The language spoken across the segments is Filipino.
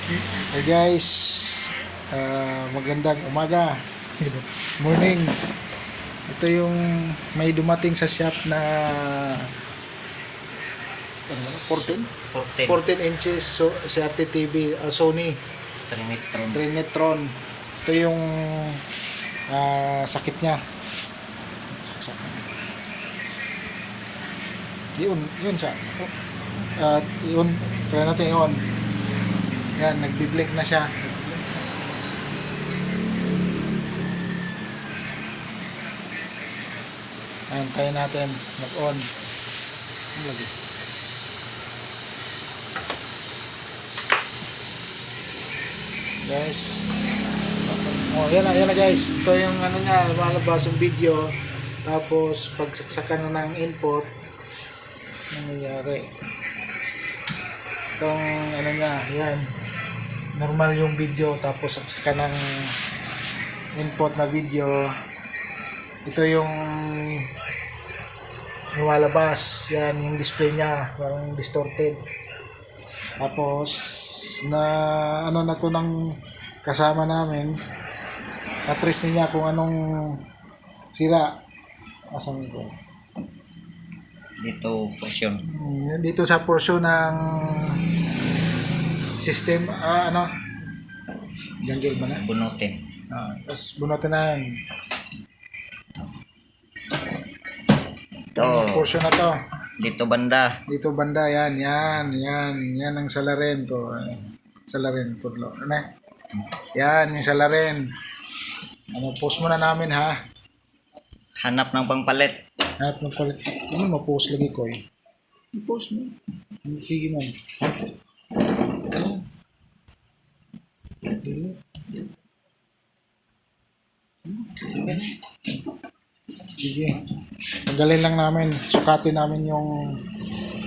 Hey guys, magandang umaga, morning. Ito yung may dumating sa shop na 14 14 inches CRT TV, Sony Trinitron. Trinitron. Ito yung sakit niya. Saksak. Yun siya. Yun, try natin yun. Yan, nagbi-blink na siya. Antayin natin, mag-on. Ano lagi? Guys. Oh, yan na guys. Ito yung ano niya, malabas yung video. Tapos, pagsaksakan na ng input, nangyayari. Itong ano niya, yan. Normal yung video, tapos saksakan ng input na video. Ito yung lumalabas. Yan yung display niya, parang distorted. Tapos na ano na to ng kasama namin, na-trace niya kung anong sira. Asan ito? Dito portion. Dito sa portion ng system, jungle ba na? Bunutin. Tapos bunutin na yan. Ito. Portion na to. Dito banda. Dito banda, yan ang salarin to. Salarin to. Ano? Yan, yung salarin. Post muna namin ha. Hanap ng pangpalit. Hanap ng palit. Ano ma-post lagi ko eh? Post mo. Sige man. Sige. Tagalin lang namin. Sukatin namin yung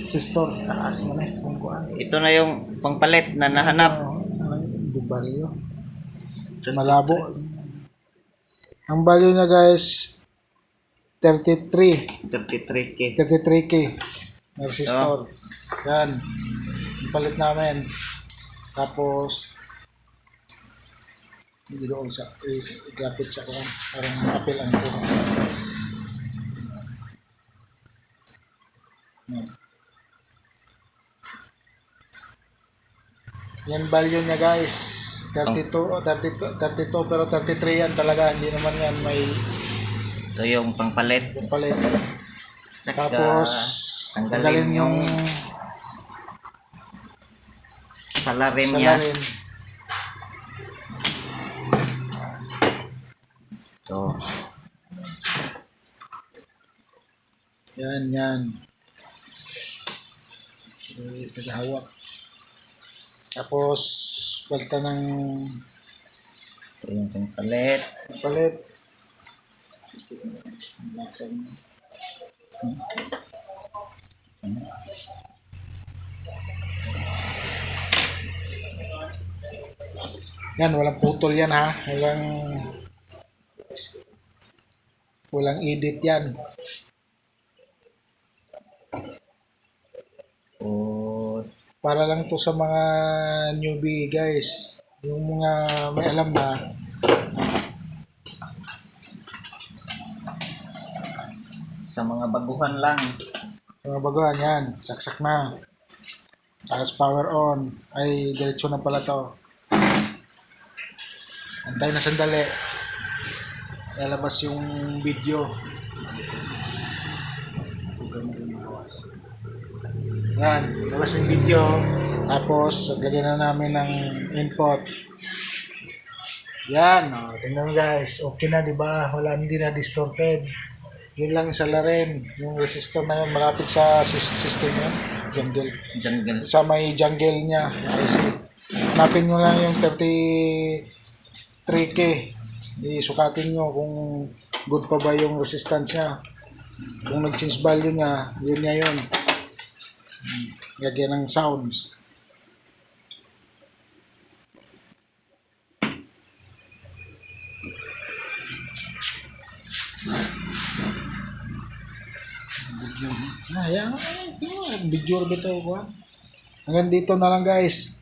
sistor. Taas mo na eh. Kung kuhan. Ito na yung pangpalit na nahanap. Dubalyo. Malabo. Ang value niya guys, 33. 33K. 33K. Resistor. Yan. Palit namin. Tapos, hindi doon sa, ikapit siya ko. Parang apel ang po. Yan value niya guys. 32 pero 33 yan talaga. Hindi naman yan may Ito yung pangpalit. palit. Saka Tapos, tanggalin yung salarin niya. salarin. Ito. Yan. Tagahawak. Tapos, balta ng Ito yung pangpalit. palit. Yan, walang putol yan ha. Walang edit yan. Tapos, Para lang to sa mga newbie guys. Yung mga may alam na, sa mga baguhan lang. mga baguhan yan, saksak na. Tapos power on. Ay, diretso na pala to. Antay na sandali. Lalabas yung video. Yan, labas yung video. Tapos, lagyan na namin ng input. Yan, tingnan mo guys. Okay na, di ba? Wala, hindi na distorted. Yun lang sa salarin. Yung resistor na yun, malapit sa system yun. Jungle. Jungle. Sa may jungle niya. Hanapin nyo lang yung 33K. Isukatin nyo kung good pa ba yung resistance niya. Kung nag-change value niya, yun niya yun. Lagyan ng sounds. Yan. Video bito ko. Hanggang dito na lang guys.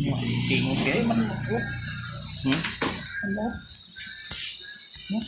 Tingog kayo man mo. Hmm? Ano? Ano?